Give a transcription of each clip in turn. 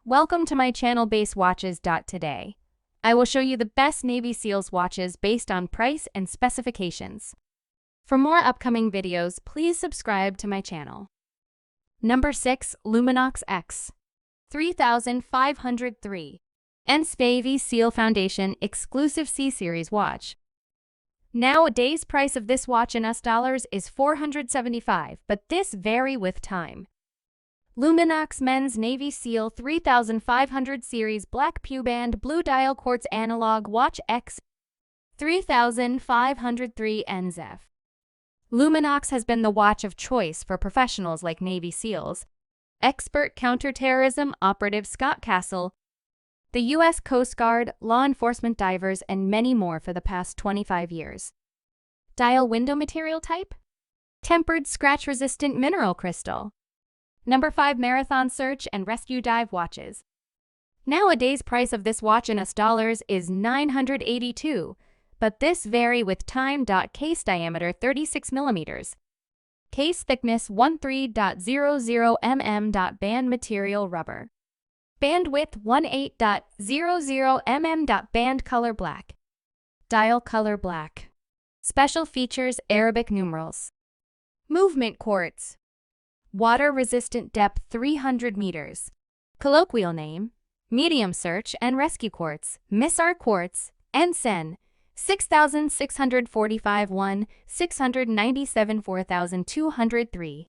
Welcome to my channel Watches. Today, I will show you the best Navy SEALs watches based on price and specifications. For more upcoming videos, please subscribe to my channel. Number 6. Luminox X 3503 Navy SEAL Foundation Exclusive C-Series Watch. Nowadays price of this watch in US dollars is $475, but this vary with time. Luminox Men's Navy SEAL 3500 Series Black Pewband Blue Dial Quartz Analog Watch X 3503 NZF. Luminox has been the watch of choice for professionals like Navy SEALs, expert counterterrorism operative Scott Castle, the U.S. Coast Guard, law enforcement divers, and many more for the past 25 years. Dial window material type? Tempered scratch-resistant mineral crystal. Number 5. Marathon Search and Rescue Dive Watches. Nowadays price of this watch in US dollars is $982, but this vary with time. Case diameter 36 mm. Case thickness 13.00 mm. Band material rubber. Band width 18.00 mm. Band color black. Dial color black. Special features Arabic numerals. Movement quartz. Water-resistant depth 300 meters. Colloquial name, medium search and rescue quartz, Missar quartz, Ensign, 6645 1, 697 4203.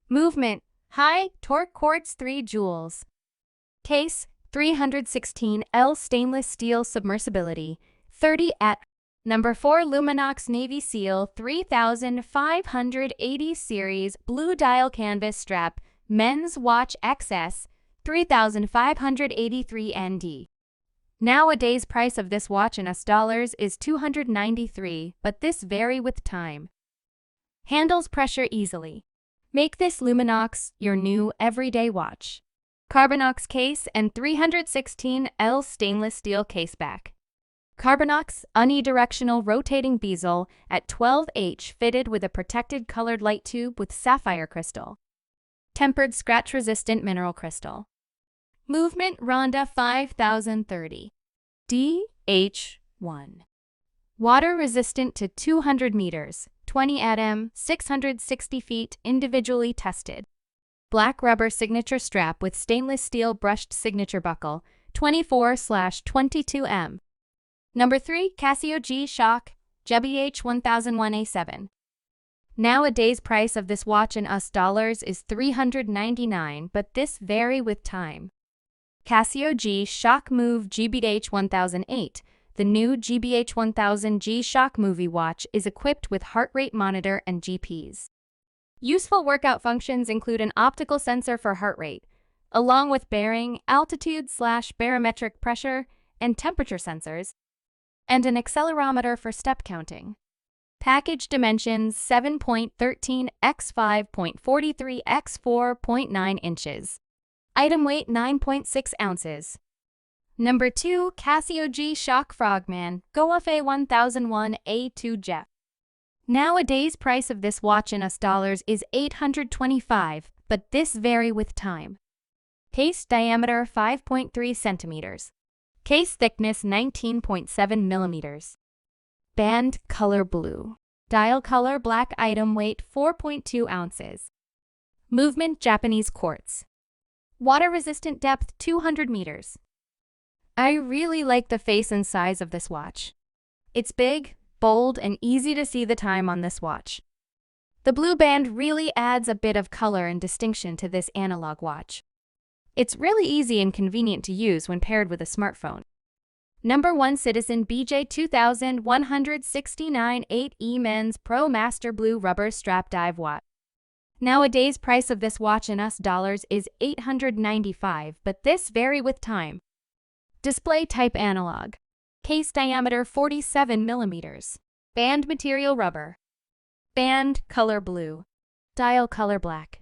Movement, high, torque quartz 3 joules. Case, 316L stainless steel submersibility, 30 at. Number 4. Luminox Navy SEAL 3580 Series Blue Dial Canvas Strap Men's Watch XS 3583 ND. Nowadays price of this watch in US dollars is $293, but this vary with time. Handles pressure easily. Make this Luminox your new everyday watch. Carbonox case and 316L stainless steel caseback. Carbonox unidirectional rotating bezel at 12H fitted with a protected colored light tube with sapphire crystal. Tempered scratch-resistant mineral crystal. Movement Ronda 5030. DH1. Water-resistant to 200 meters, 20 ATM, 660 feet, individually tested. Black rubber signature strap with stainless steel brushed signature buckle, 24/22M. Number 3. Casio G-Shock GBH1001A7. Nowadays price of this watch in US dollars is $399, but this vary with time. Casio G-Shock Move GBH1008. The new GBH1000 G-Shock Movie watch is equipped with heart rate monitor and GPS. Useful workout functions include an optical sensor for heart rate, along with bearing, altitude/barometric pressure, and temperature sensors, and an accelerometer for step counting. Package dimensions 7.13 x 5.43 x 4.9 inches. Item weight 9.6 ounces. Number 2. Casio G-Shock Frogman GoFA 1001 A2 Jet. Nowadays price of this watch in US dollars is $825, but this vary with time. Case diameter 5.3 centimeters. Case thickness 19.7 millimeters. Band color blue. Dial color black. Item weight 4.2 ounces. Movement Japanese quartz. Water-resistant depth 200 meters. I really like the face and size of this watch. It's big, bold, and easy to see the time on this watch. The blue band really adds a bit of color and distinction to this analog watch. It's really easy and convenient to use when paired with a smartphone. Number 1. Citizen BJ 2169 8E Men's Pro Master Blue Rubber Strap Dive Watch. Nowadays price of this watch in US dollars is $895, but this vary with time. Display type analog. Case diameter 47 millimeters. Band material rubber. Band color blue. Dial color black.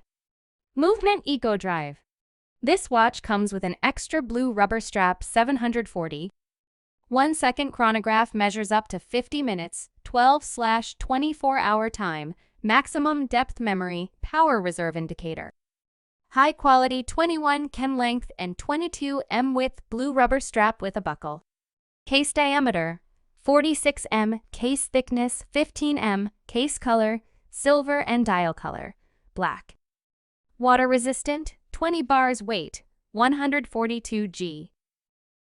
Movement Eco Drive. This watch comes with an extra blue rubber strap 740. 1-second chronograph measures up to 50 minutes, 12/24 hour time, maximum depth memory, power reserve indicator. High quality 21 cm length and 22 m width blue rubber strap with a buckle. Case diameter 46 m, case thickness 15 m, case color silver and dial color black. Water resistant 20 bars weight 142 g.